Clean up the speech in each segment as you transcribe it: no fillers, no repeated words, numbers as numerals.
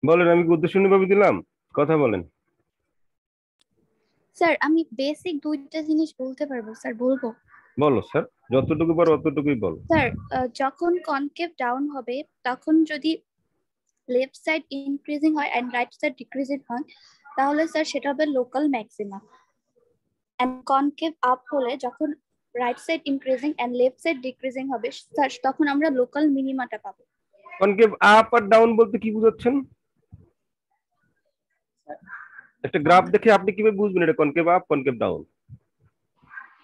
বলেন, আমি কি উদ্দেশ্যভাবে দিলাম? কথা বলেন। স্যার আমি বেসিক দুইটা জিনিস বলতে পারবো স্যার, বলবো? বলো স্যার, যতটুকু পারো অতটুকুই বলো। স্যার যখন কনকেভ ডাউন হবে তখন যদি লেফট সাইড ইনক্রিজিং হয় এন্ড রাইট সাইড ডিক্রিজিং হয় তাহলে স্যার সেটা হবে local maxima. And concave up হলে যখন right side increasing and left side decreasing হবে স্যার তখন আমরা লোকাল মিনিমাটা পাবো। কনকেভ আপ আর ডাউন বলতে কি বুঝাচ্ছেন? একটা গ্রাফ দেখে আপনি কিভাবে বুঝবেন এটা concave up concave down?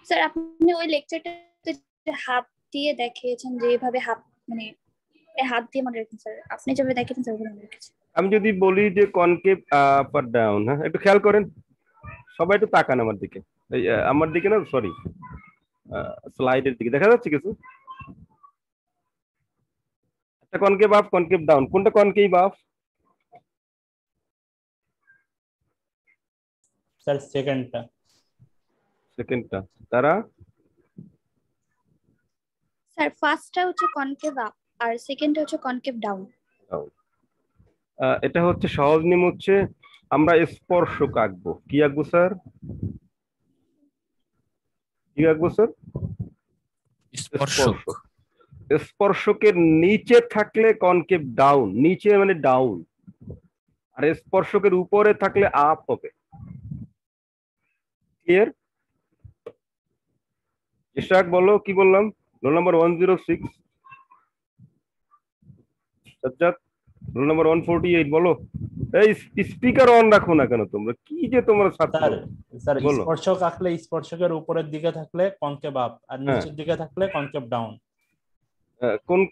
Sir আপনি ওই লেকচারটাতে হাত দিয়ে দেখিয়েছেন যে এইভাবে হাত মানে হাত দিয়ে মনে রাখেন স্যার, আপনি যেভাবে দেখিয়েছেন স্যার ওভাবে মনে রেখেছি। আমি যদি বলি যে কনকেভ আপ আর ডাউন, হ্যাঁ একটু খেয়াল করেন, সবাই একটু তাকান আমার দিকে। এই আমার দিকে না, সরি, স্লাইডের দিকে দেখা যাচ্ছে কিছু? একটা কনকেভ আপ কনকেভ ডাউন, কোনটা কনকেভ আপ? স্যার সেকেন্ডটা। সেকেন্ডটা। তারা স্যার ফার্স্টটা হচ্ছে কনকেভ আপ আর সেকেন্ডটা হচ্ছে কনকেভ ডাউন। এটা হচ্ছে সহজ নিয়ম, হচ্ছে আমরা স্পর্শক আঁকবো। কি আঁকবো স্যার? কি আঁকবো স্যার? স্পর্শক। স্পর্শকের নিচে থাকলে কনকেভ ডাউন, নিচে মানে ডাউন, আর স্পর্শকের উপরে থাকলে আপ হবে। ক্লিয়ার? ইশরাক বলো কি বললাম? Roll number 106। Sajjad roll number 148 বলো। এই স্পিকার অন রাখো না কেন তোমরা? কি যে তোমরা ছাত্র। স্যার বলো। স্পর্শক আঁকলে স্পর্শকের উপরের দিকে থাকলে কনকেভ আপ আর নিচের দিকে থাকলে কনকেভ ডাউন।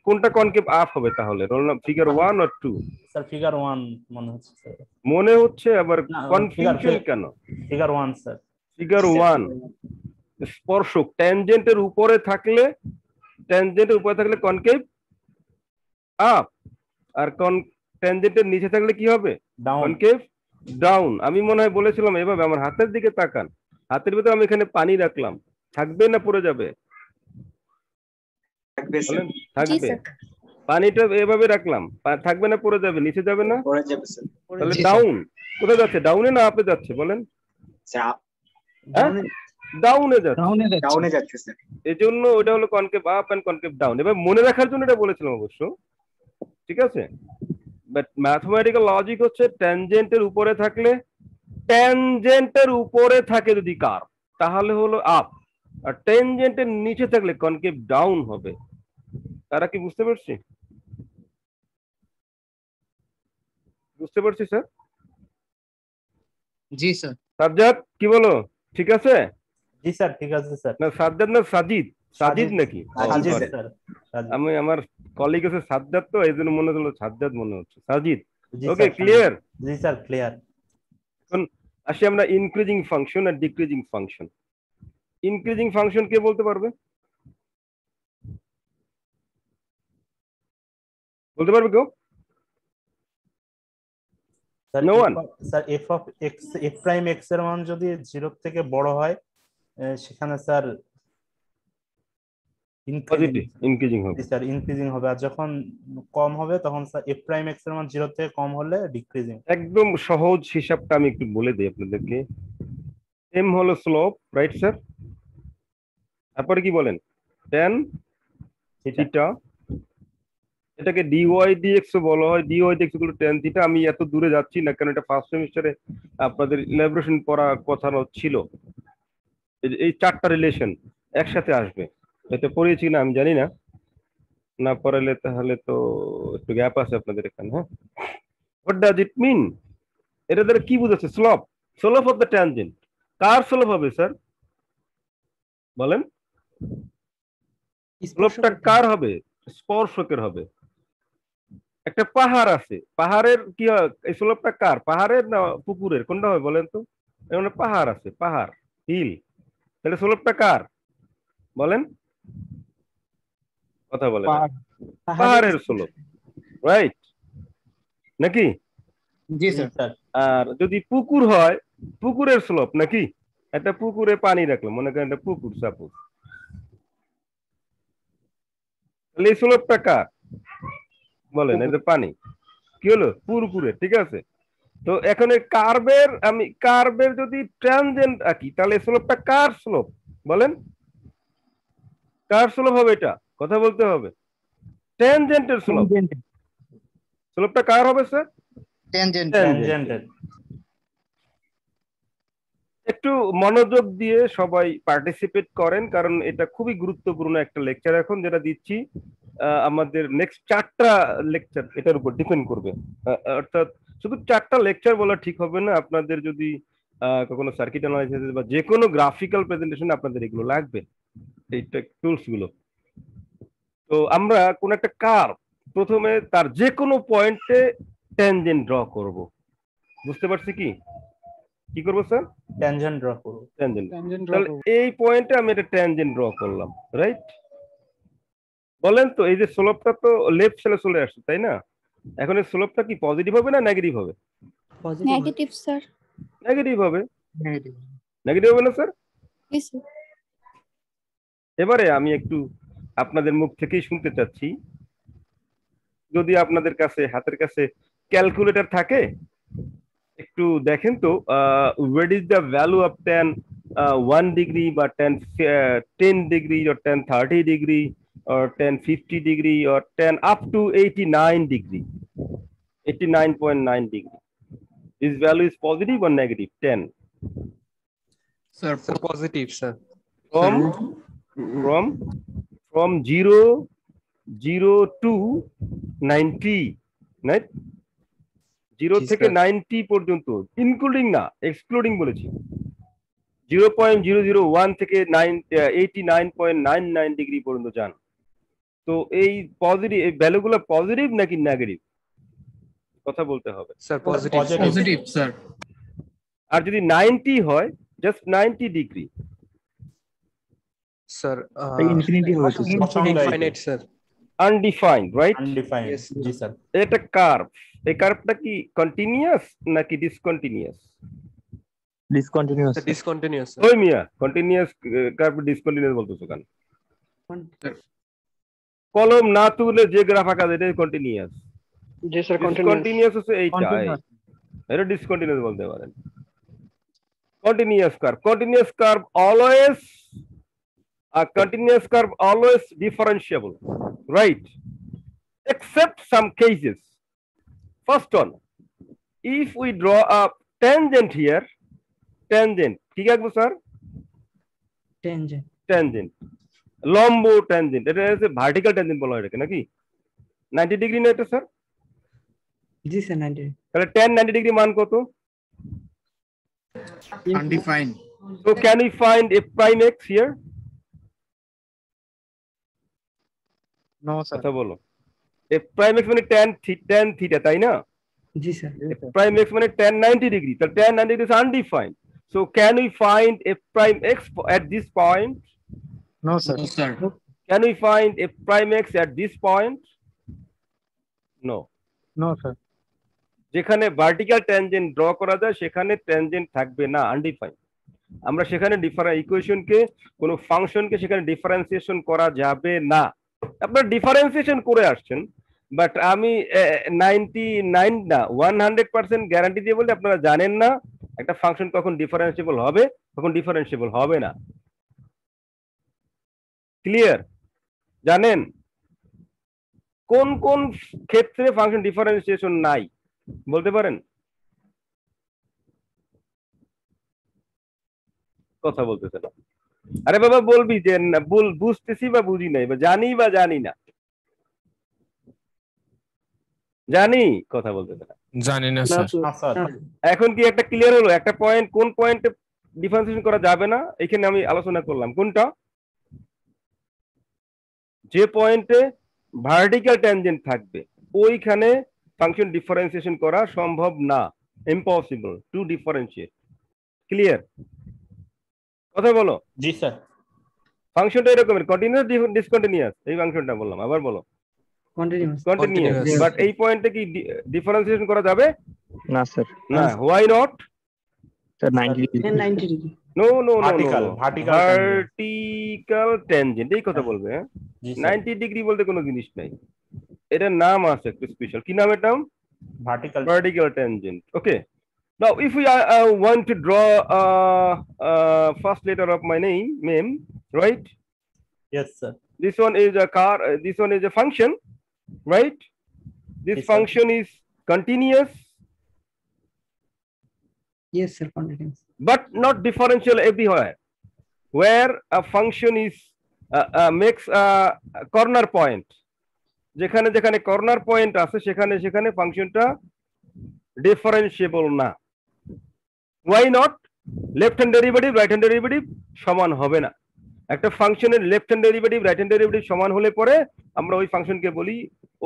কোনটা কনকেভ আপ হবে তাহলে? রোল নাম্বার ফিগার 1 আর 2? স্যার ফিগার 1 মনে হচ্ছে স্যার। মনে হচ্ছে, আবার কনফিউশন কেন? Figure 1 sir. ফিগার 1 স্পর্শক ট্যানজেন্টের উপরে থাকলে, ট্যানজেন্টের উপরে থাকলে কনকেভ আপ, আর ট্যানজেন্টের নিচে থাকলে কি হবে? Concave down. আমি মনে হয় বলেছিলাম এভাবে, আমার হাতের দিকে তাকান, হাতের ভিতরে আমি এখানে পানি রাখলাম, থাকবে না পড়ে যাবে? থাকবে। পানিটা এভাবে রাখলাম, থাকবে না পড়ে যাবে? নিচে যাবে না? তাহলে ডাউন কোথায় যাচ্ছে? ডাউনে না আপে যাচ্ছে বলেন? ডাউনে যাচ্ছে। এই জন্য ওটা হলো concave up and concave down. এবার মনে রাখার জন্য এটা বলেছিলাম অবশ্য, ঠিক আছে? বাট ম্যাথমেটিক্যাল লজিক হচ্ছে ট্যানজেন্টের উপরে থাকলে, ট্যানজেন্টের উপরে থাকে যদি কার্ভ তাহলে হলো আপ, আর ট্যানজেন্টের নিচে থাকলে কনকেভ ডাউন হবে। তারা কি বুঝতে পারছি? বুঝতে পারছি স্যার? জি স্যার। সাজ্জাদ কি বলো, ঠিক আছে? জি স্যার ঠিক আছে স্যার। না সাজ্জাদ না সাজিদ? সাজিদ নাকি? সাজিদ স্যার। আমি আমার কলিগ আছে সাজ্জাদ, তো এই জন্য মনে হলো সাজ্জাদ মনে হচ্ছে। Sajid, okay clear? জি স্যার ক্লিয়ার। এখন আসি আমরা ইনক্রিজিং ফাংশন আর ডিক্রিজিং ফাংশন। ইনক্রিজিং ফাংশন কে বলতে পারবে? বলতে পারবে কেউ? No one. Sir F of X, F prime X এর মান যদি 0 থেকে বড় হয় সেখানে স্যার ইনক্রিজিং হবে। স্যার ইনক্রিজিং হবে, আর যখন কম হবে তখন স্যার এফ প্রাইম এক্স এর মান 0 থেকে কম হলে ডিক্রিজিং। একদম সহজ হিসাবটা আমি একটু বলে দিই আপনাদেরকে। এম হলো স্লোপ, রাইট স্যার? তারপরে কি বলেন? tan থিটা, এটাকে ডিওয়াই ডিএক্স বলা হয়। ডিওয়াই ডিএক্স হলো tan থিটা। আমি এত দূরে যাচ্ছি না, কারণ এটা ফার্স্ট সেমিস্টারে আপনাদের ইলাবোরেশন পড়া কথা ছিল। এই চারটা রিলেশন একসাথে আসবে, এটা পড়িয়েছি না আমি জানি না, না পড়ালে তাহলে তো একটু গ্যাপ আছে আপনাদের এখানে। হ্যাঁ, হোয়াট ডাজ ইট মিন? এটা দ্বারা কি বুঝাচ্ছে? Slope, slope of the tangent. Car slope হবে স্যার বলেন? স্লোপটা কার হবে? স্পর্শকের হবে। একটা পাহাড় আছে, পাহাড়ের কি হয়? এই স্লোপটা কার? পাহাড়ের না পুকুরের? কোনটা হবে বলেন তো? মানে পাহাড় আছে, পাহাড়, হিল, তাহলে স্লোপটা কার বলেন? কথা বলেন। পাহাড়ের স্লোপ, রাইট নাকি? জি স্যার। আর যদি পুকুর হয়, পুকুরের স্লোপ নাকি? একটা পুকুরে পানি রাখলাম, মনে করেন একটা পুকুর সাপোজ, তাহলে এই স্লোপটা কার বলেন? এটা পানি। কি হলো পুরপুরে, ঠিক আছে। তো এখন এই কার্ভের যদি ট্যানজেন্ট আঁকি তাহলে স্লোপটা কার স্লোপ বলেন, কার স্লোপ হবে? এটা কথা বলতে হবে। ট্যানজেন্টের স্লোপ, স্লোপটা কার হবে স্যার? টেনজেন্ট ট্যানজেন্টের। একটু মনোযোগ দিয়ে সবাই পার্টিসিপেট করেন, কারণ এটা খুবই গুরুত্বপূর্ণ একটা লেকচার এখন যেটা দিচ্ছি। আমাদের নেক্সট 4টা লেকচার এটার উপর ডিপেন্ড করবে। অর্থাৎ শুধু 4টা লেকচার বলা ঠিক হবে না, আপনাদের যদি কখনো সার্কিট অ্যানালাইসিস বা যে কোনো গ্রাফিক্যাল প্রেজেন্টেশন আপনাদের এগুলো লাগবে, এই টুলস গুলো। তো আমরা কোন একটা কার্ভ প্রথমে তার যে কোনো পয়েন্টে ট্যানজেন্ট ড্র করব, বুঝতে পারছি কি কি করবো স্যার? ট্যানজেন্ট ড্র করব। ট্যানজেন্ট। তাহলে এই পয়েন্টে আমি একটা ট্যানজেন্ট ড্র করলাম, রাইট? বলেন তো এই যে স্লোপটা তো লেফট সাইডে চলে আসছে, তাই না? এখন এই স্লোপটা কি পজিটিভ হবে না নেগেটিভ হবে? Negative sir. নেগেটিভ হবে। নেগেটিভ হবে না স্যার? জি স্যার। এবারে আমি একটু আপনাদের মুখ থেকেই শুনতে চাচ্ছি, যদি আপনাদের কাছে হাতের কাছে ক্যালকুলেটর থাকে একটু দেখেন তো, what is the value of tan 1 degree বা tan 10 degree or tan 30 degree or tan 50 degree or tan up to 89 degree, 89.9 degree. This value is positive or negative? 10 Sir, positive, sir. from 0 to 90, right? 0 জি, থেকে sir. 90 পর্যন্ত, including না excluding বলেছি। 0.001 থেকে 89.99 degree পর্যন্ত যান। তো এই পজিটিভ, এই ভ্যালুগুলো পজিটিভ নাকি নেগেটিভ কথা বলতে হবে। Sir, positive. Positive. Positive, sir. আর যদি 90 হয়, জাস্ট 90 ডিগ্রি, Sir, ইনফিনিটি হবে তো infinite, sir. Undefined, right? Undefined. Yes. জি স্যার। এটা কার্ভ, এই কার্ভটা কি কন্টিনিউয়াস নাকি discontinuous? Discontinuous Sir, discontinuous, sir. ওই মিয়া, কন্টিনিউয়াস কার্ভ ডিসকন্টিনিউয়াস বলতেছো কেন? Sir. কলম না তুলে যে গ্রাফ আঁকা যায় এটা কন্টিনিউয়াস। Yes, sir, ডিসকন্টিনিউয়াস হচ্ছে এইটা, Continuous. এটা ডিসকন্টিনিউয়াস বলতে পারেন। Continuous curve always, a continuous curve always differentiable, right? Except some cases. First one, if we draw a tangent here, tangent, ঠিক আছে স্যার? Tangent, লম্ব tangent, এটা হচ্ছে ভার্টিক্যাল tangent বলা হয় এটাকে নাকি? 90 ডিগ্রি না এটা স্যার? জি স্যার 90। তাহলে tan 90 ডিগ্রি মান কত? Undefined. So can we find f prime x here? No sir কথা বলো। f prime x মানে tan theta, তাই না? জি স্যার। f prime x মানে tan 90 degree, তাহলে tan 90 degree is undefined. So can we find f prime x at this point? No sir No, sir. Can we find f prime x at this point? No. No sir যেখানে vertical tangent draw করা যায় সেখানে tangent থাকবে না, undefined. আমরা সেখানে ইকুয়েশনকে, কোনো ফাংশনকে সেখানে ডিফারেন্সিয়েশন করা যাবে না। আপনারা ডিফারেন্সিয়েশন করে আসছেন, বাট আমি 99 না 100% গ্যারান্টি দিয়ে বলি আপনারা জানেন না একটা ফাংশন কখন ডিফারেন্সিয়েবল হবে, কখন ডিফারেন্সিয়েবল হবে না। ক্লিয়ার? জানেন কোন কোন ক্ষেত্রে ফাংশন ডিফারেন্সিয়েশন নাই বলতে পারেন? কথা বলতেছে না। আরে বাবা বলবি যে বুঝতেছি বা বুঝি নাই, বা জানি বা জানি না। জানি, কথা বলতেছে না। জানি না, স্যার। না স্যার। এখন কি একটা ক্লিয়ার হলো? একটা পয়েন্ট, কোন পয়েন্টে ডিফারেন্সিয়েশন করা যাবে না এখানে আমি আলোচনা করলাম। কোনটা? যে পয়েন্টে ভার্টিক্যাল ট্যানজেন্ট থাকবে ওইখানে ফাংশন ডিফারেন্সিয়েশন করা সম্ভব না, ইম্পসিবল টু ডিফারেন্সিয়েট। ক্লিয়ার? কথা বলো। জি স্যার। ফাংশনটা এরকমের, কন্টিনিউয়াস ডিসকন্টিনিউয়াস, এই ফাংশনটা বললাম, আবার বলো। কন্টিনিউয়াস। Continuous, Continuous. বাট এই পয়েন্টে কি ডিফারেন্সিয়েশন করা যাবে না স্যার না? Why not? Sir 90 degree 90 degree. No no no, Vertical, vertical vertical tangent এই কথা বলবে। হ্যাঁ, জি স্যার। 90 ডিগ্রি বলতে কোনো জিনিস নাই, এটার নাম আছে একটু স্পেশাল। কি নাম এটা? Vertical vertical tangent. Okay. Now, if we want to draw first letter of my name, right? Yes sir This one is a car. This one is a function, right? This Yes, sir. function is continuous, Yes, sir. Continuous. but not differential everywhere. Where a function is makes a corner point. যেখানে যেখানে corner point আছে সেখানে সেখানে ফাংশনটা differentiable না। Why not? Left hand derivative right hand derivative সমান হবে না। একটা ফাংশনের left hand derivative right hand derivative সমান হলে পরে আমরা ওই ফাংশনকে বলি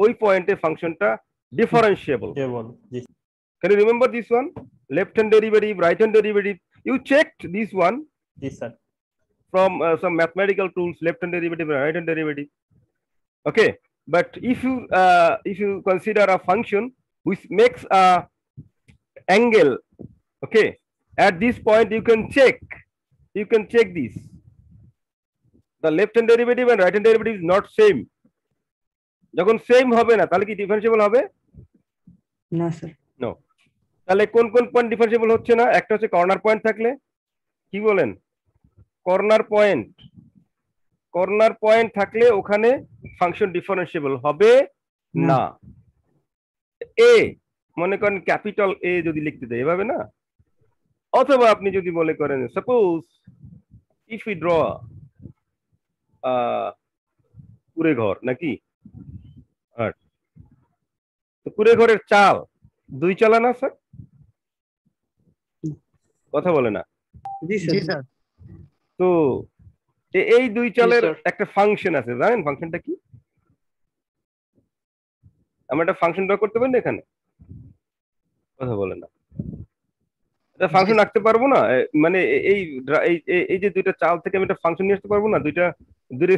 ওই পয়েন্টে ফাংশনটা differentiable. Can you remember this one? Left hand derivative, right hand derivative. You checked this one G sir from some mathematical tools, left hand derivative, right hand derivative. Okay, but if you consider a function which makes a angle, okay, at this point you can check this. The left hand derivative and right hand derivative is not same. যখন same হবে না তাহলে কি differentiable হবে? না sir. No. তাহলে কোন কোন পয়েন্ট ডিফারেন্সিয়েবল হচ্ছে না? একটা হচ্ছে কর্নার পয়েন্ট থাকলে, কি বলেন? কর্নার পয়েন্ট থাকলে ওখানে ফাংশন ডিফারেন্সিয়েবল হবে না। এ মনে করেন ক্যাপিটাল এ যদি লিখতে দেয় এভাবে না, অথবা আপনি যদি মনে করেন সাপোজ ইফ উই ড্র কুড়ে ঘর নাকি, কুড়ে ঘরের চাল দুই চালা না স্যার? কথা বলে না। জি স্যার। তো এই দুই চালের একটা ফাংশন আছে, জানেন ফাংশনটা কি? আমরা একটা ফাংশন ড্র করতে পারি না এখানে? কথা বলে না। এটা ফাংশন রাখতে পারবো না? মানে এই এই যে দুইটা চাল থেকে আমি একটা ফাংশন নিয়ে আসতে পারবো না? দুইটা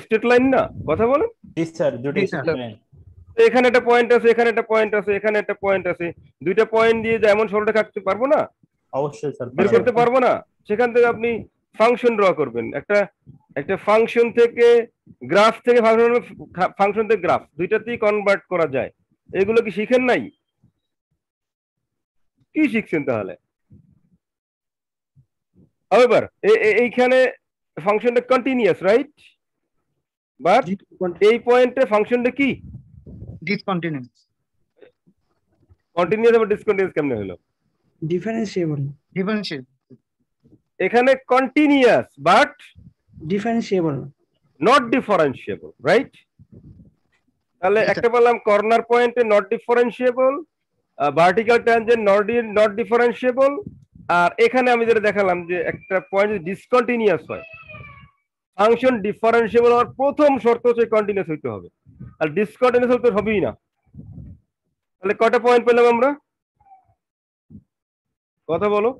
স্ট্রেট লাইন না? কথা বলেন। জি স্যার দুটো স্ট্রেট লাইন। এখানে একটা পয়েন্ট আছে, এখানে একটা পয়েন্ট আছে, এখানে একটা পয়েন্ট আছে, দুইটা পয়েন্ট দিয়ে যে এমন সরলরেখা আঁকতে পারবো না? অবশ্যই স্যার বের করতে পারবো না। সেখান থেকে আপনি ফাংশন ড্র করবেন, একটা ফাংশন থেকে গ্রাফ থেকে ফাংশন থেকে গ্রাফ দুইটাতেই কনভার্ট করা যায়। এগুলো কি শিখেন নাই? কি শিখছেন তাহলে? However, এইখানে ফাংশনটা কন্টিনিউয়াস, রাইট? বাট এই পয়েন্টে ফাংশনটা কি? ডিসকন্টিনিউয়াস। কন্টিনিউয়াস আবার ডিসকন্টিনিউয়াস কেমনে হলো? ডিফারেন্সিয়েবল। এখানে continuous but differentiable. Not differentiable, right? তাহলে একটা বললাম কর্নার পয়েন্টে not differentiable, vertical tangent not differentiable, আর এখানে আমি যেটা দেখালাম যে একটা পয়েন্ট ডিসকন্টিনিউয়াস হয়, ফাংশন ডিফারেন্সিয়েবল হওয়ার প্রথম শর্ত হচ্ছে কন্টিনিউয়াস হইতে হবে, আর ডিসকন্টিনিউয়াস হতে হবেই না। তাহলে কয়টা পয়েন্ট পেলাম আমরা? কথা বলো।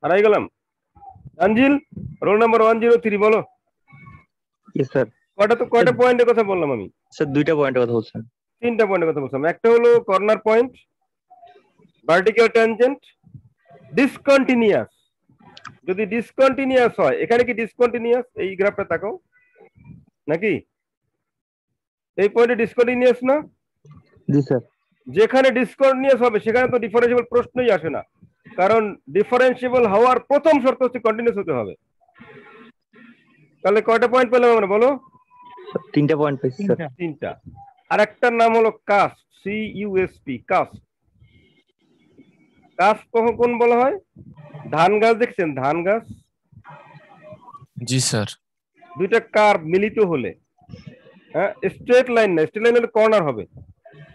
হারাই গেলাম। আঞ্জিল, রোল নাম্বার 103 বলো। Yes sir. কয়টা পয়েন্টের কথা বললাম আমি? স্যার দুইটা পয়েন্টের কথা বলছেন। তিনটা পয়েন্টের কথা বলছিলাম। একটা হলো corner point, vertical tangent, discontinuous. যদি ডিসকন্টিনিউয়াস হয়, এখানে কি ডিসকন্টিনিউয়াস? এই গ্রাফটা তাকাও নাকি? এই পয়েন্টে ডিসকন্টিনিউয়াস না? জি স্যার। যেখানে ডিসকন্টিনিউয়াস হবে সেখানে তো ডিফারেন্সিয়েবল প্রশ্নই আসে না, কারণ ডিফারেন্সিয়েবল হওয়ার প্রথম শর্ত হচ্ছে কন্টিনিউয়াস হতে হবে। তাহলে কয়টা পয়েন্ট পেলাম আমরা বলো? তিনটা পয়েন্ট পেয়েছি স্যার। তিনটা। আর একটার নাম হলো কাস্প, CUSP, কাস্প। কাস্প কোন বলা হয়? ধান গাছ দেখছেন? ধান গাছ। জি স্যার। দুইটা কার্ভ মিলিত হলে, হ্যাঁ, স্ট্রেট লাইন না, স্ট্রেট লাইন হলে কর্নার হবে।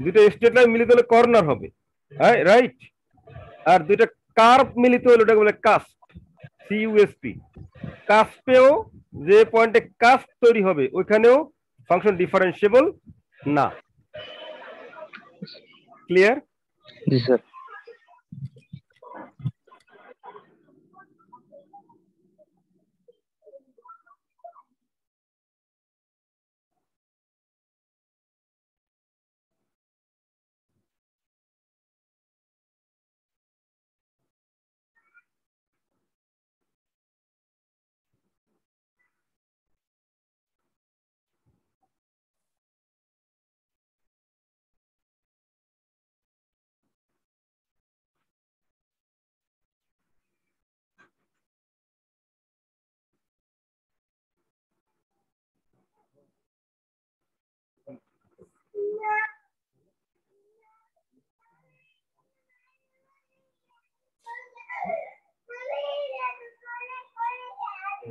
দুইটা স্ট্রেট লাইন মিলিত হলে কর্নার হবে, হ্যাঁ রাইট? আর দুইটা কার্ভ মিলিত হলে ওটাকে বলে কাস্প, CUSP। কাস্পেও যে পয়েন্টে কাস্প তৈরি হবে ওইখানেও ফাংশন ডিফারেন্সিয়েবল না। ক্লিয়ার? জি sir. How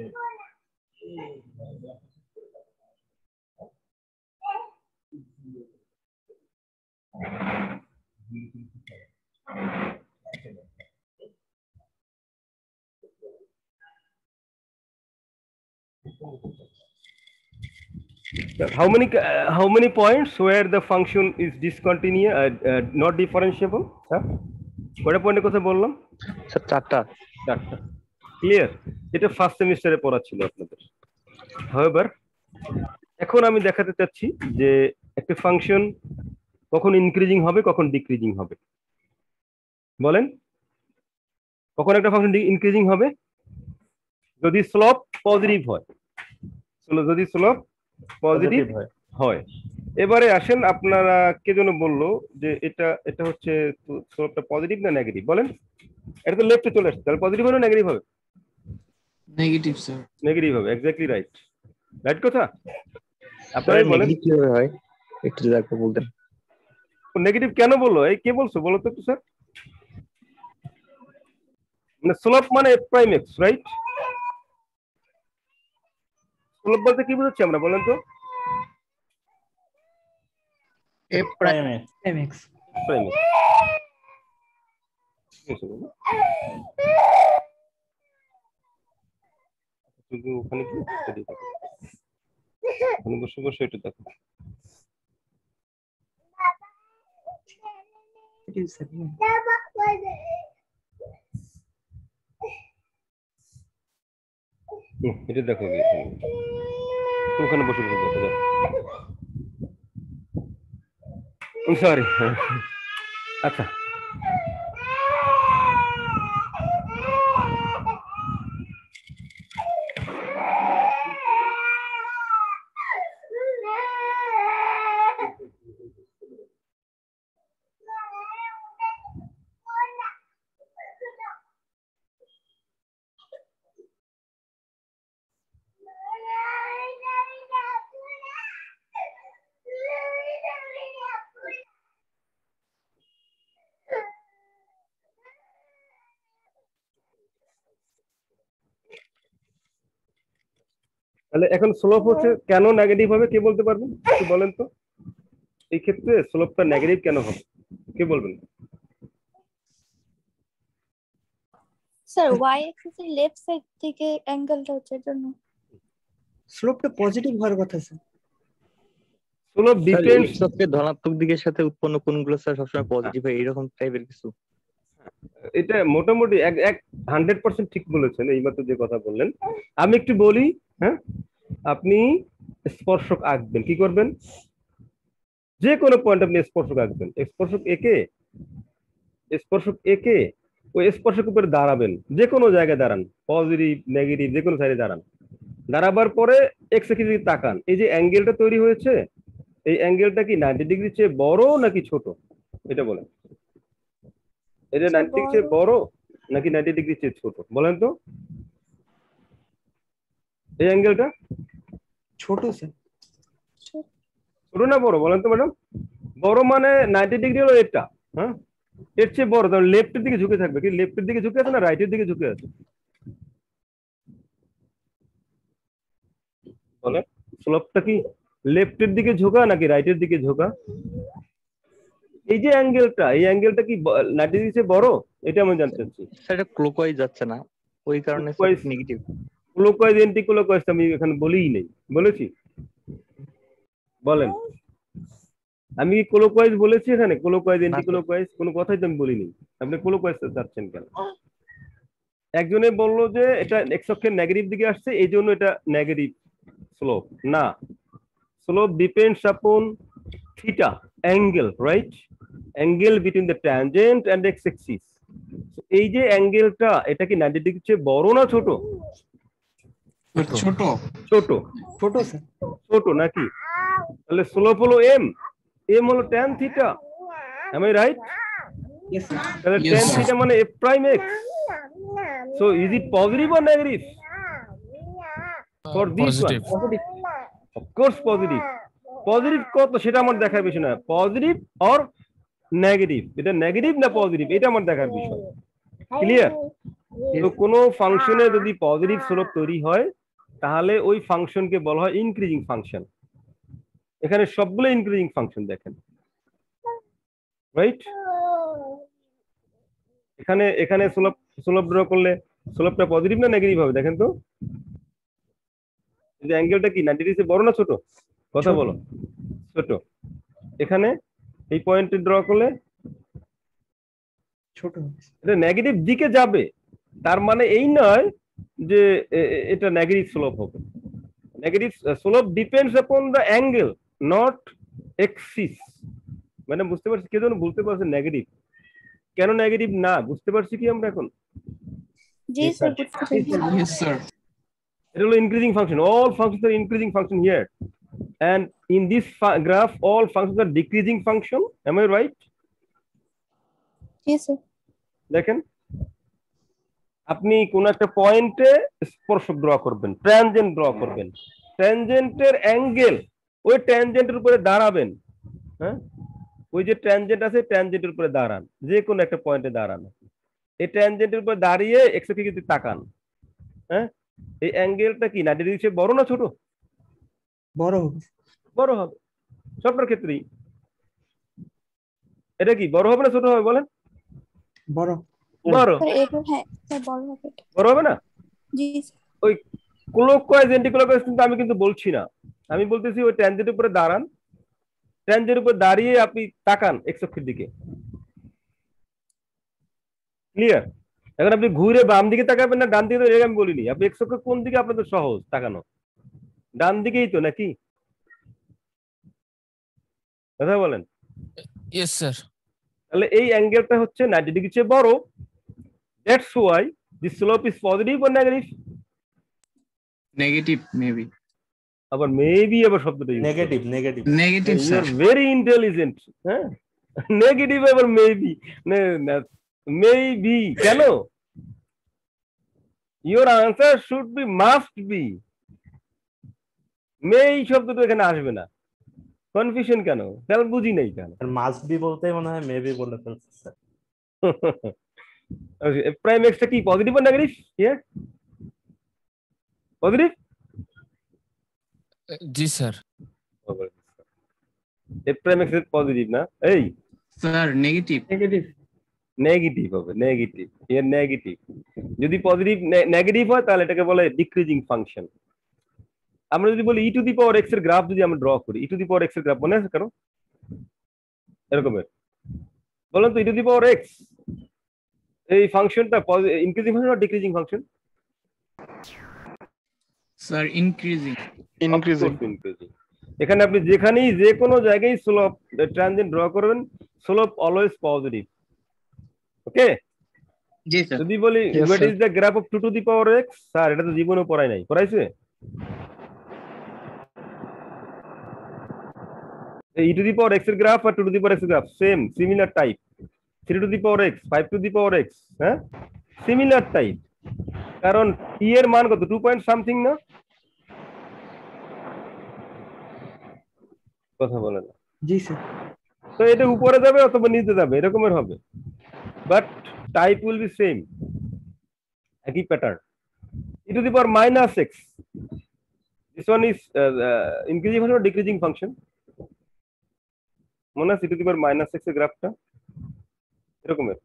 many points where the function is discontinuous, not differentiable? Huh? কয়টা পয়েন্টের কথা বললাম? স্যার চারটা। চারটা। ক্লিয়ার? এটা ফার্স্ট সেমিস্টারে পড়া ছিল আপনাদের। However, এখন আমি দেখাতে চাচ্ছি যে একটা ফাংশন কখন ইনক্রিজিং হবে কখন ডিক্রিজিং হবে। বলেন, কখন একটা ফাংশন ইনক্রিজিং হবে? যদি স্লোপ পজিটিভ হয়। যদি স্লোপ পজিটিভ হয়। এবারে আসেন, আপনারা কে যেন বললো যে এটা হচ্ছে স্লোপটা পজিটিভ না নেগেটিভ? বলেন, এটা তো লেফটে চলে আসছে, তাহলে পজিটিভ হবে না নেগেটিভ হবে? Negative sir. নেগেটিভ হবে, এক্স্যাক্টলি রাইট। রাইট কথা। আপনারা বলেন কিভাবে হয় একটু যদি একটু বলতেন। নেগেটিভ কেন বললো? এই কে বলছো বলো তো একটু স্যার। মানে স্লোপ মানে F prime x, right? Slope বলতে কি বুঝাচ্ছি আমরা বলেন তো? F prime mx prime x. ওখানে কি ওখানে বসে বসে এটা দেখো। it is sir. এটা দেখো, ওখানে বসে বসে দেখো। সরি। আচ্ছা, তাহলে এখন স্লোপ হচ্ছে কেন নেগেটিভ হবে কে বলতে পারবেন? একটু বলেন তো, এই ক্ষেত্রে স্লোপটা নেগেটিভ কেন হবে কে বলবেন? স্যার ওয়াই অ্যাক্সিস এর লেফট সাইড থেকে অ্যাঙ্গেলটা হচ্ছে এর জন্য। স্লোপটা পজিটিভ হওয়ার কথা স্যার। Slope depends. সবকে ধনাত্মক দিকের সাথে উৎপন্ন কোণগুলো স্যার সবসময় পজিটিভ হয়, এরকম টাইপের কিছু। এটা মোটামুটি 100% ঠিক বলেছেন এইমাত্র যে কথা বললেন। আমি একটু বলি, হ্যাঁ, আপনি স্পর্শক আঁকবেন, কি করবেন? যে কোনো পয়েন্ট আপনি স্পর্শক আঁকবেন। স্পর্শক একে ওই স্পর্শক উপরে দাঁড়াবেন, যে কোনো জায়গায় দাঁড়ান, পজিটিভ নেগেটিভ যে কোনো সাইডে দাঁড়ান। দাঁড়াবার পরে এক্স এ যদি তাকান, এই যে অ্যাঙ্গেলটা তৈরি হয়েছে, এই অ্যাঙ্গেলটা কি 90 ডিগ্রির চেয়ে বড় নাকি ছোট? এটা বলেন। এটা 90 ডিগ্রির চেয়ে বড় নাকি 90 ডিগ্রির চেয়ে ছোট? বলেন তো। এই অ্যাঙ্গেলটা ছোট স্যার। ছোট না বড় বলেন তো ম্যাডাম? বড় মানে 90 ডিগ্রি হলো এটা, হ্যাঁ, এর চেয়ে বড়। তাহলে লেফটের দিকে ঝুঁকে থাকবে। কি লেফটের দিকে ঝুঁকে আছে না রাইটের দিকে ঝুঁকে আছে? বলেন, স্লোপটা কি লেফটের দিকে ঝোঁকা নাকি রাইটের দিকে ঝোঁকা? এই যে অ্যাঙ্গেলটা, এই অ্যাঙ্গেলটা কি 90 ডিগ্রি চেয়ে বড়? এটা আমি জানতে চাচ্ছি। সেটা ক্লকওয়াইজ যাচ্ছে না, ওই কারণে নেগেটিভ। ক্লকওয়াইজ এন্টি ক্লকওয়াইজ আমি এখানে বলিই নেই, বলেছি? বলেন, আমি কি ক্লকওয়াইজ বলেছি এখানে? ক্লকওয়াইজ এন্টি ক্লকওয়াইজ কোনো কথাই তো আমি বলিনি। আপনি ক্লকওয়াইজ যাচ্ছেন কেন? একজনে বললো যে এটা এক্স অক্ষের নেগেটিভ দিকে আসছে, এই জন্য এটা নেগেটিভ স্লোপ। না, slope depends upon theta angle, right? Angle between the tangent and X axis. এই যে অ্যাঙ্গেলটা, এটা কি 90 ডিগ্রির চেয়ে বড় না ছোট? ছোট। ছোট। ছোট স্যার। ছোট নাকি? তাহলে স্লোপ হলো এম, এম হলো tan theta. Am I right? Yes sir. তাহলে Yes, ট্যান sir. থিটা মানে F prime X. So is it positive or negative for this one? Positive. Of course positive. Positive কত সেটা আমার দেখার বিষয় না, পজিটিভ অর নেগেটিভ, এটা negative না পজিটিভ এটা আমার দেখার বিষয়। ক্লিয়ার? তো কোনো ফাংশনে যদি পজিটিভ স্লোপ তৈরি হয় তাহলে ওই ফাংশনকে বলা হয় ইনক্রিজিং ফাংশন। এখানে সবগুলো ইনক্রিজিং ফাংশন দেখেন, রাইট? এখানে এখানে স্লোপ স্লোপ ড্র করলে স্লোপটা পজিটিভ না নেগেটিভ হবে দেখেন তো। এই অ্যাঙ্গেলটা কি 90 ডিগ্রি বড় না ছোট? কথা ছোট। বলো। ছোট। এখানে এই পয়েন্টে ড্র করলে ছোট হবে। এটা নেগেটিভ দিকে যাবে, তার মানে এই নয় যে এটা নেগেটিভ স্লোপ হবে। Negative slope depends upon the angle, not axis. মানে বুঝতে পারছি? কেউ যেন বলতে পারছে নেগেটিভ, কেন নেগেটিভ না বুঝতে পারছি কি আমরা এখন? জি স্যার বুঝতে পেরেছি। Yes, sir. এটা হলো increasing function. All functions R increasing function here, and in this graph all functions are decreasing function. Am I right? G sir. দেখেন, আপনি কোন একটা পয়েন্টে স্পর্শক ড্র করবেন, ট্যানজেন্ট ড্র করবেন, ট্যানজেন্টের অ্যাঙ্গেল ওই ট্যানজেন্টের উপরে দাঁড়াবেন। হ্যাঁ, ওই যে ট্যানজেন্ট আছে ট্যানজেন্টের উপরে দাঁড়ান, যে কোনো একটা পয়েন্টে দাঁড়ান। এই ট্যানজেন্টের উপরে দাঁড়িয়ে এক্স অক্ষে যদি তাকান, হ্যাঁ, এই অ্যাঙ্গেলটা কি 90 ডিগ্রি চেয়ে বড় না ছোট? বড় হবে। বড় হবে, সবটার ক্ষেত্রেই। এটা কি বড় হবে না ছোট হবে বলেন? বড়। বড়। স্যার এটা হ্যাঁ স্যার বড় হবে এটা। বড় হবে না? জি স্যার। ওই ক্লকওয়াইজ অ্যান্টিক্লকওয়াইজ কিন্তু আমি কিন্তু বলছি না, আমি বলতেছি ওই ট্যানজেন্টের উপরে দাঁড়ান, ট্যানজেন্টের উপরে দাঁড়িয়ে আপনি তাকান এক্স অক্ষের দিকে। ক্লিয়ার? এখন আপনি ঘুরে বাম দিকে তাকাবেন না ডান দিকে, এটা আমি বলিনি। আপনি এক্স অক্ষ কোন দিকে আপনাদের সহজ তাকানো? ডান দিকেই তো নাকি? কথা বলেন। Yes, sir. তাহলে এই অ্যাঙ্গেলটা হচ্ছে 90 ডিগ্রি চেয়ে বড়। That's why the slope is positive or negative? Negative, maybe. আবার মেবি আবার শব্দটা use negative negative Negative, you sir. আর ভেরি ইন্টেলিজেন্ট। হ্যাঁ, নেগেটিভ আবার মেবি, মেবি কেন? Your answer should be must be. May এই শব্দটা এখানে আসবে না, কনফিউশন কেন? তাহলে বুঝি নাই কেন? মাস্ট বি বলতেই মনে হয় মেবি বলে ফেলছে স্যার। প্রাইম এক্সটা কি পজিটিভ আর negative? Here positive. Ji, sir. A prime x positive না? এই Sir, negative. নেগেটিভ। নেগেটিভ হবে, নেগেটিভ। এর নেগেটিভ যদি পজিটিভ নেগেটিভ হয় তাহলে এটাকে বলে ডিক্রিজিং ফাংশন। আমরা যদি বলি e to the power x এর গ্রাফ যদি আমরা ড্র করি, e to the power x এর গ্রাফ মনে আছে কারো এরকমের? বলেন তো, ই টু দি পাওয়ার এক্স এই ফাংশনটা ইনক্রিজিং ফাংশন না decreasing function? Sir, increasing. Increasing. Increasing. এখানে আপনি যেখানেই যে কোনো জায়গায় স্লোপ ট্রানজেন্ট ড্র করবেন, slope always positive. Okay? Ji, sir. যদি বলি Yes, what sir. Is the graph of 2 to the power X, sir এটা তো জীবনে পড়াই নাই, পড়াইছে? E to the power x এর গ্রাফ আর 2 টু দি পাওয়ার এক্স এর graph same, similar type. 3 two the power x, 5 two the power x, হ্যাঁ, সিমিলার টাইপ। কারণ ই এর মান কত? 2 পয়েন্ট সামথিং না? কথা বলে না। জি স্যার। তো এটা উপরে যাবে অথবা নিচে যাবে, এরকমের হবে, but type will be same, একই pattern. E to the power minus X, this one is increasing function or decreasing function? মনে আছে E to the power minus X এর গ্রাফটা এরকমের?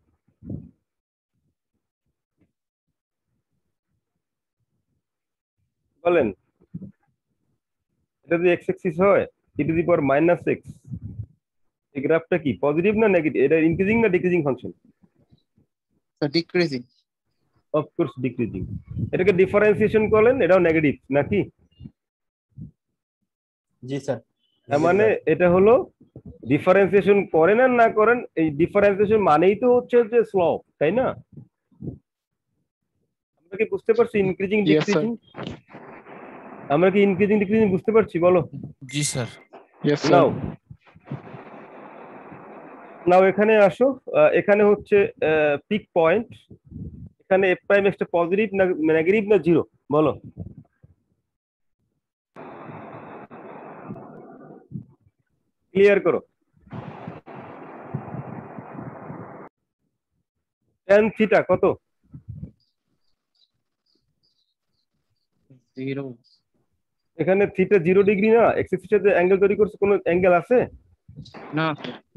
বলেন, এটা যদি এক্স এক্সিস হয়, E to the power minus X, এই গ্রাফটা কি পজিটিভ না নেগেটিভ? এটা ইনক্রিজিং না decreasing function? Sir, decreasing. Of course decreasing. এটাকে ডিফারেন্সিয়েশন করলেন, এটাও নেগেটিভ নাকি? জি স্যার। তার মানে এটা হলো ডিফারেন্সিয়েশন করেন আর না করেন, এই ডিফারেন্সিয়েশন মানেই তো হচ্ছে যে স্লোপ, তাই না? আমরা কি বুঝতে পারছি ইনক্রিজিং Yes, sir. ডিক্রিজিং? আমরা কি ইনক্রিজিং ডিক্রিজিং বুঝতে পারছি বলো? Ji, sir. Yes sir. Now now এখানে আসো, এখানে হচ্ছে পিক পয়েন্ট। এখানে এফ প্রাইম এক্সটা পজিটিভ না নেগেটিভ না জিরো বলো? ক্লিয়ার করো। tan থিটা কত? 0. এখানে থিটা 0 ডিগ্রি না, এক্স এর সাথে অ্যাঙ্গেল তৈরি করছে, কোনো অ্যাঙ্গেল আছে? No.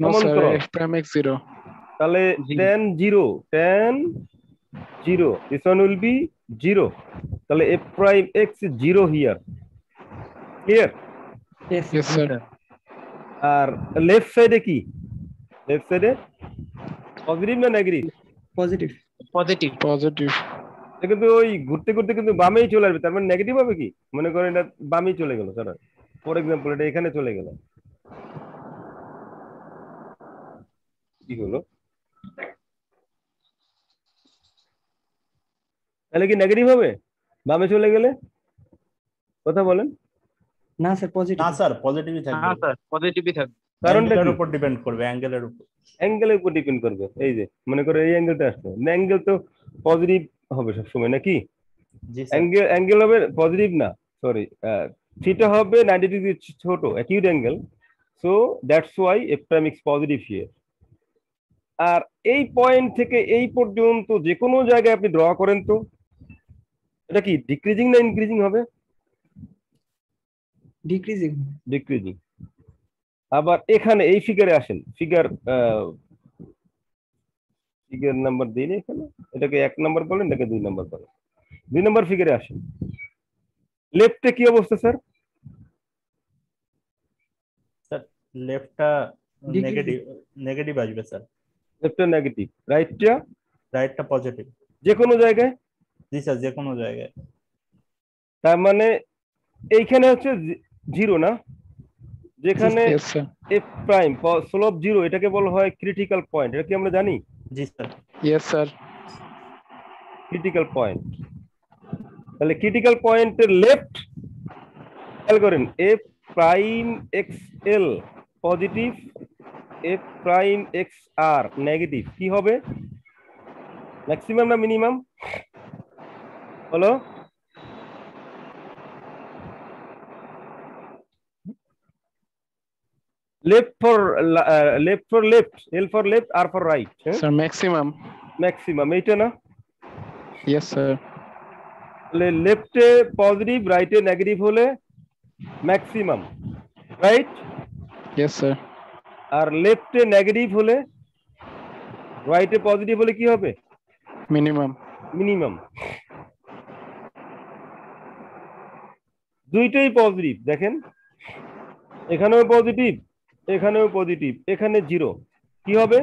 No, Come on, sir. করো। F prime x 0. তাহলে Zero. tan 0, tan 0, this one will be 0. তাহলে f prime x is 0 here. Clear? Yes. Yes, sir. R left সাইডে কি? লেফট সাইডে পজিটিভ না নেগেটিভ? Positive. Positive. Positive. এটা কিন্তু ওই ঘুরতে ঘুরতে কিন্তু বামেই চলে আসবে, তার মানে নেগেটিভ হবে কি? মনে করেন এটা বামেই চলে গেল, স্যার ফর এক্সাম্পল এটা এখানে চলে গেল, কি হলো? তাহলে কি নেগেটিভ হবে বামে চলে গেলে? কথা বলেন। না স্যার পজিটিভ। না স্যার পজিটিভই থাকবে। হ্যাঁ স্যার পজিটিভই থাকবে। কারণটা অ্যাঙ্গেলের কি? উপর ডিপেন্ড করবে, অ্যাঙ্গেলের উপর। অ্যাঙ্গেলের উপর ডিপেন্ড করবে। এই যে মনে করে এই অ্যাঙ্গেলটা আসছে, অ্যাঙ্গেল তো পজিটিভ হবে সবসময় নাকি? জি স্যার। অ্যাঙ্গেল হবে পজিটিভ না, সরি, থিটা হবে 90 ডিগ্রি ছোট acute angle, so that's why F prime x positive here. আর এই পয়েন্ট থেকে এই পর্যন্ত যে কোনো জায়গায় আপনি ড্র করেন তো এটা কি ডিক্রিজিং না ইনক্রিজিং হবে? ডিক্রিজিং। ডিক্রিজিং। আবার এখানে এই ফিগারে আসেন, ফিগার নাম্বার দিন এখানে, এটাকে 1 নাম্বার বলেন, এটাকে 2 নাম্বার বলেন। 2 নাম্বার ফিগারে আসেন, লেফটে কি অবস্থা স্যার? স্যার লেফটটা Decreasing. নেগেটিভ আসবে স্যার। লেফটটা নেগেটিভ, রাইটটা রাইটটা পজিটিভ। যে কোনো জায়গায়? জি স্যার যে কোনো জায়গায়। তার মানে এইখানে হচ্ছে 0 না, যেখানে Yes, sir. F prime slope 0, এটাকে বলা হয় ক্রিটিক্যাল পয়েন্ট। এটা কি আমরা জানি? জি sir. Yes, sir. Critical point. তাহলে ক্রিটিক্যাল পয়েন্টের লেফট খেয়াল করেন, F prime X L positive, F prime X আর নেগেটিভ, কি হবে? ম্যাক্সিমাম না মিনিমাম? বলো। Left for left, L for left, R for right, Sir, maximum. Maximum এইটা না? Yes, sir. তাহলে লেফটে পজিটিভ রাইটে নেগেটিভ হলে ম্যাক্সিমাম, রাইট? Yes, sir. আর লেফটে নেগেটিভ হলে রাইটে পজিটিভ হলে কি হবে? Minimum. মিনিমাম। দুইটাই পজিটিভ, দেখেন এখানেও পজিটিভ, এখানেও পজিটিভ, এখানে 0, কি হবে?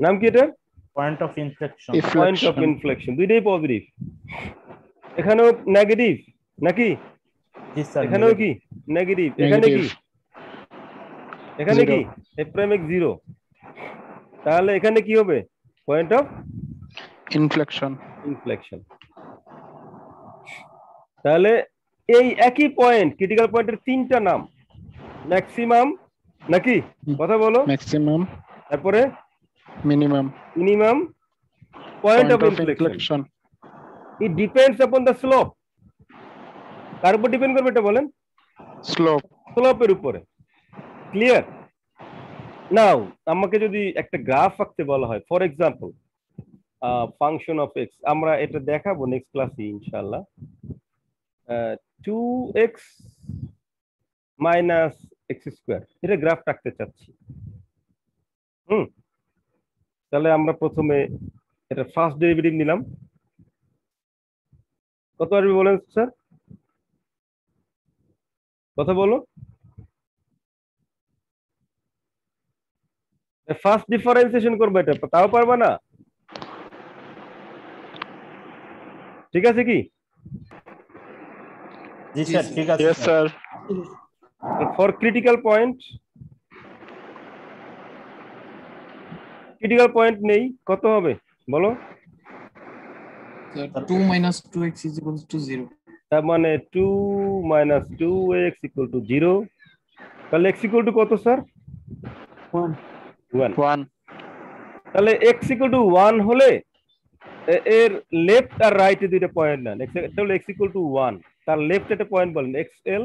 নাম কি এটা? Point of inflection. Point of Inflection. Inflection. দুইটাই পজিটিভ, এখানেও নেগেটিভ নাকি? জি স্যার। এখানেও কি নেগেটিভ, এখানে কি? Negative. এখানে কি? Zero. এফ প্রাইম এক্স 0, তাহলে এখানে কি হবে? Point of Inflection. ইনফ্লেকশন। তাহলে এই একই পয়েন্ট, ক্রিটিক্যাল পয়েন্টের 3টা নাম, ম্যাক্সিমাম নাকি? কথা বলো। Maximum. তারপরে Minimum. Minimum, point Point of of inflection. inflection. It depends upon the slope. কার উপর ডিপেন্ড করবে এটা বলেন? Slope. স্লোপের উপরে। ক্লিয়ার? নাও আমাকে যদি একটা গ্রাফ আঁকতে বলা হয়, for example function of x, আমরা এটা দেখাবো নেক্সট ক্লাসে ইনশাআল্লাহ। 2x মাইনাস এক্স স্কোয়ার, এটা গ্রাফ রাখতে চাচ্ছি। তাহলে আমরা প্রথমে এটা ফার্স্ট ডেরিভেটিভ নিলাম, কত আসবে বলেন স্যার? কথা বলো। ফার্স্ট ডিফারেন্সিয়েশন করবে, এটা তাও পারবা না? ঠিক আছে কি? জি স্যার ঠিক আছে। Yes, sir. For critical point, critical point নেই, কত হবে বলো? Sir, 2 minus 2x is equals to 0. তার মানে 2 minus 2x equal to 0, তাহলে x equal to কত স্যার? 1. 1। 1. তাহলে x equal to 1 হলে এর লেফট আর রাইটে দুইটা পয়েন্ট নেন, তাহলে x equal to 1, তার লেফট একটা পয়েন্ট বলেন xl,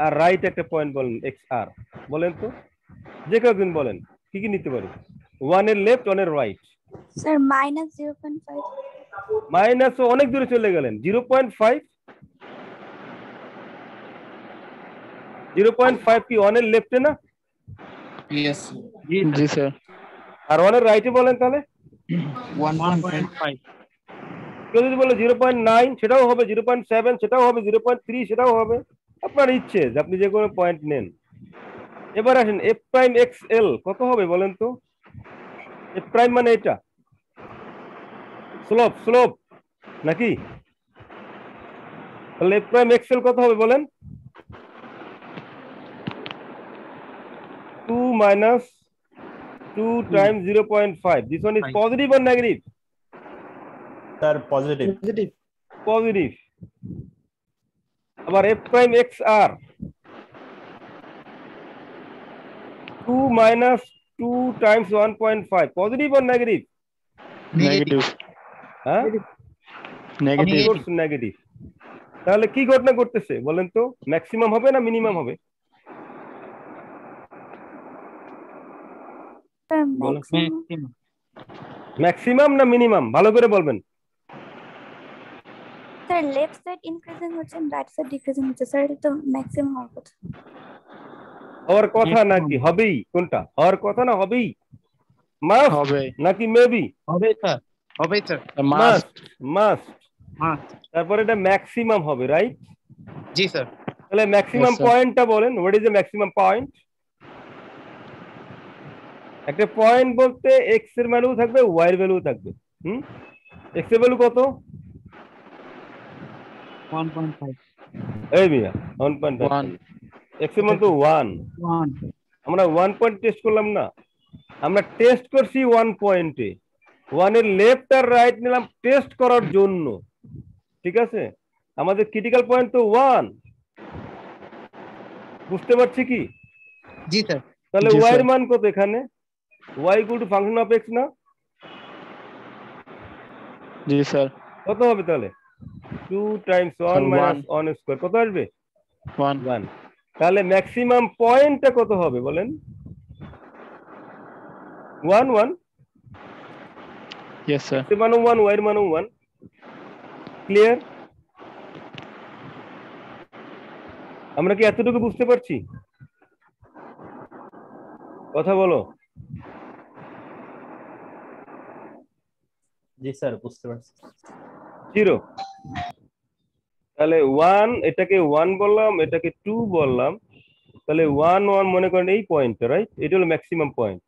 আর রাইট একটা পয়েন্ট বলেন xr, বলেন তো যে কেউ একজন বলেন কি কি নিতে পারি? 1 এর লেফট, 1 এর রাইট, স্যার -0.5 মাইনাস অনেক দূরে চলে গেলেন 0.5 0.5 কি অনের লেফটে না Yes. জি স্যার আর অনের রাইটে বলেন তাহলে 1.5. কেউ যদি বলে 0.9 সেটাও হবে 0.7 সেটাও হবে 0.3 সেটাও হবে আপনার ইচ্ছে যে আপনি যে কোনো পয়েন্ট নেন এবার আসেন এফ প্রাইম এক্স এল কত হবে বলেন তো এফ প্রাইম মানে এটা স্লোপ স্লোপ নাকি তাহলে এফ প্রাইম এক্স এল কত হবে বলেন 2 minus 2 times 0.5 this one is positive or negative sir positive positive positive আবার f prime xr 2 minus 2 times 1.5 positive or negative negative হ্যাঁ নেগেটিভ of course negative তাহলে কি ঘটনা করতেছে বলেন তো ম্যাক্সিমাম হবে না মিনিমাম হবে স্যার বলো। ম্যাক্সিমাম ম্যাক্সিমাম না মিনিমাম ভালো করে বলবেন স্যার লেফট সাইড ইনক্রিজিং হচ্ছে রাইট সাইড ডিক্রিজিং হচ্ছে স্যার এটা তো ম্যাক্সিমাম হওয়ার কথা হওয়ার কথা নাকি হবেই কোনটা হওয়ার কথা না হবেই মাস্ট হবে নাকি মেবি হবে স্যার হবে স্যার মাস্ট মাস্ট হ্যাঁ তারপরে এটা ম্যাক্সিমাম হবে রাইট জি স্যার তাহলে ম্যাক্সিমাম Yes, sir. পয়েন্টটা বলেন what is the maximum point একটা পয়েন্ট বলতে এক্স এর ভ্যালু থাকবে ওয়াই এর ভ্যালু থাকবে এক্স এর ভ্যালু কত 1.5 এই মিয়া 1.5 One. এক্স এর মান তো 1 1 আমরা 1 পয়েন্ট টেস্ট করলাম না আমরা টেস্ট করছি 1 পয়েন্টে 1 এর লেফট আর রাইট নিলাম টেস্ট করার জন্য ঠিক আছে আমাদের ক্রিটিক্যাল পয়েন্ট তো 1 বুঝতে পারছি কি জি স্যার তাহলে জি, y এর sir. মান কত এখানে y equal to function of x না জি স্যার কত হবে তাহলে 2 Times 1 Sir, minus one. 1 square কত আসবে ওয়ান 1 তাহলে ম্যাক্সিমাম পয়েন্টটা কত হবে বলেন 1 1 ইয়েস স্যার x এর মানও 1 y এর মানও 1 ক্লিয়ার আমরা কি এতটুকু বুঝতে পারছি কথা বলো জি স্যার বুঝতে পারছি 0 তাহলে 1 এটাকে 1 বললাম এটাকে 2 বললাম তাহলে 1 1 মনে করেন এই পয়েন্টটা রাইট এটা হলো ম্যাক্সিমাম পয়েন্ট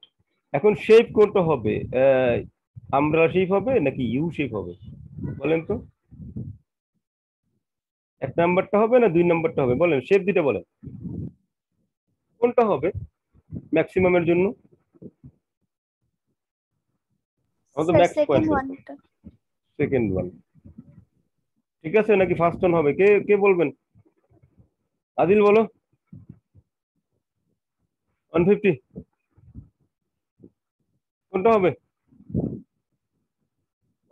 এখন শেপ কোনটা হবে আমব্রেলা শেপ হবে নাকি ইউ শেপ হবে বলেন তো এক নাম্বারটা হবে না দুই নাম্বারটা হবে বলেন শেপ দিতে বলেন কোনটা হবে ম্যাক্সিমামের জন্য আমাদের স্যার ম্যাক্স সেকেন্ড পয়েন্ট ওয়ানটা সেকেন্ড ওয়ান ঠিক আছে নাকি ফার্স্ট ওয়ান হবে কে কে বলবেন আদিল বলো 150 কোনটা হবে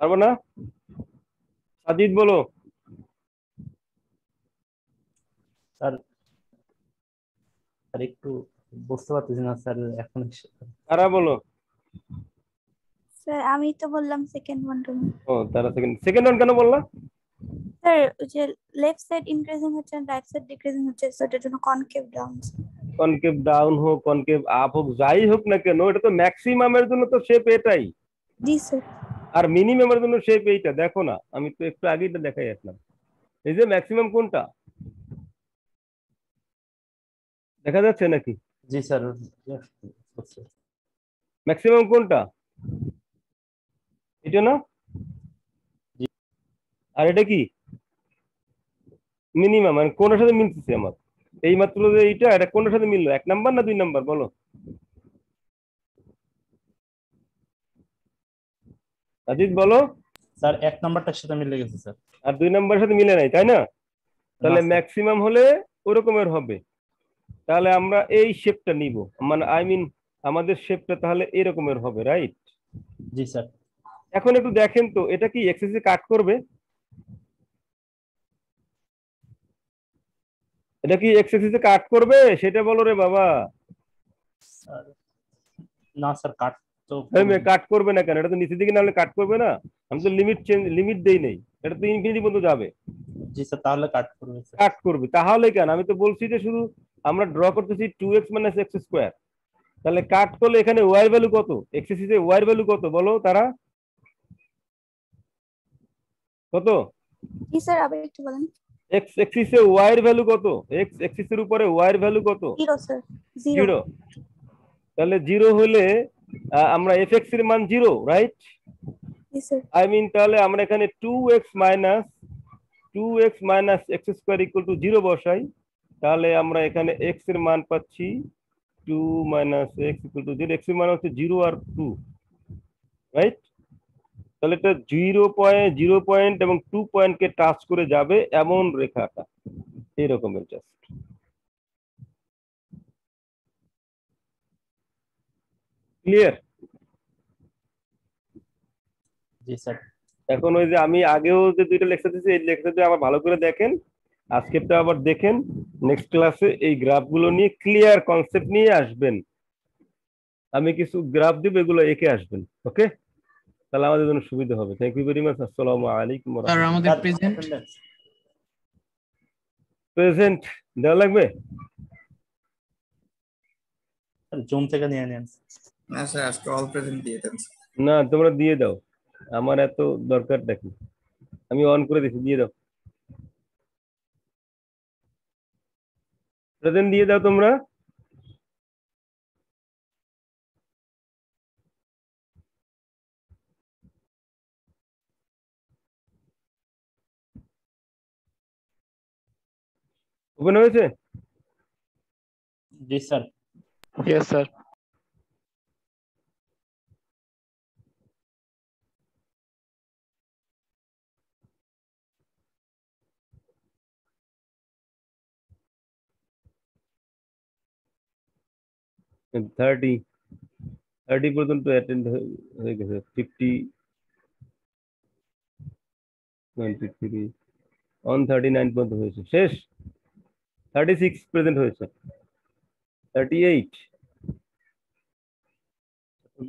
পারবো না সাজিদ বলো স্যার স্যার একটু বুঝতে পারতেছি না স্যার এখন তারা বলো স্যার আমি তো বললাম সেকেন্ড ওয়ানটা ও তারা সেকেন্ড সেকেন্ড ওয়ান কেন বললা স্যার ওই যে লেফট সাইড ইনক্রিজিং হচ্ছে রাইট সাইড ডিক্রিজিং হচ্ছে সেটার জন্য কনকেভ ডাউন কনকেভ ডাউন হোক কনকেভ আপ হোক যাই হোক না কেন এটা তো ম্যাক্সিমামের জন্য তো শেপ এটাই জি স্যার আর মিনিমামের জন্য শেপ এইটা দেখো না আমি তো একটু আগেই এটা দেখাই আসলাম এই যে ম্যাক্সিমাম কোনটা দেখা যাচ্ছে নাকি জি স্যার ম্যাক্সিমাম কোনটা এটা না আর এটা কি মিনিমাম মানে কোনটার সাথে মিলতেছে আমার এই মাত্র যে এইটা এটা কোনটার সাথে মিললো এক নাম্বার না দুই নাম্বার বলো আজিদ বলো স্যার এক নাম্বারটার সাথে মিলে গেছে স্যার আর দুই নাম্বারের সাথে মিলে নাই তাই না তাহলে না, স্যার। ম্যাক্সিমাম হলে ওরকমের হবে তাহলে আমরা এই শেপটা নিব মানে আই মিন আমাদের শেপটা তাহলে এরকমের হবে রাইট জি স্যার এখন একটু দেখেন তো এটা কি এক্সেসে কাট করবে এটা কি এক্সেসে কাট করবে সেটা বলো রে বাবা স্যার না স্যার কাট তো কাট করবে না কেন? এটা তো নিচের দিকে না হলে কাট করবে না। আমি তো লিমিট দেই নেই, এটা তো ইনফিনিটি পর্যন্ত যাবে। জি স্যার, তাহলে কাট করবে স্যার। কাট করবে তাহলে কেন? আমি তো বলছি যে শুধু আমরা ড্র করতেছি 2x - x²। তাহলে কাট করলে এখানে y এর ভ্যালু কত? x এক্সিসে y এর ভ্যালু কত বলো তারা? কত? জি স্যার, আবার একটু বলেন। x এক্সিসে y এর ভ্যালু কত? x এক্সিসের উপরে y এর ভ্যালু কত? 0 স্যার, 0। 0। তাহলে 0 হলে আমরা fx এর মান 0, রাইট? জি স্যার। আই মিন তাহলে আমরা এখানে 2x - x² = 0 বসাই, তাহলে আমরা এখানে x এর মান পাচ্ছি 2 - x = 0। x এর মান হচ্ছে 0 আর 2, রাইট? তাহলে এটা 0 পয়েন্ট এবং 2 পয়েন্টকে টাচ করে যাবে এমন রেখাটা এরকমের জাস্ট। ক্লিয়ার? জি স্যার। এখন ওই যে আমি আগেও যে দুইটা লেকচার দিয়েছি, এই লেকচারটা আবার ভালো করে দেখেন, আজকেরটা আবার দেখেন। নেক্সট ক্লাসে এই গ্রাফগুলো নিয়ে ক্লিয়ার কনসেপ্ট নিয়ে আসবেন। আমি কিছু গ্রাফ দিব, এগুলো এঁকে আসবেন। ওকে, তাহলে আমাদের জন্য সুবিধা হবে। Thank you very much. আসসালামু আলাইকুম ওয়া স্যার রাহমাতুল্লাহ। আমাদের প্রেজেন্ট প্রেজেন্ট দেওয়া লাগবে? জুম থেকে নিয়ে নেন। না স্যার, আজকে অল প্রেজেন্ট দিয়ে দেন। না, তোমরা দিয়ে দাও, আমার এত দরকার দেখি। আমি অন করে দিচ্ছি, দিয়ে দাও। প্রেজেন্ট দিয়ে দাও তোমরা। ওপেন হয়েছে? জি স্যার। Yes, sir. থার্টি পর্যন্ত অ্যাটেন্ড হয়ে গেছে। 50, 23, 139 পর্যন্ত হয়েছে, শেষ। 36 প্রেজেন্ট হয়েছে, 38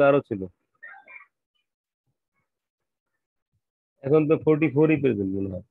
আরো ছিল। এখন তো 44ই প্রেজেন্ট মনে হয়।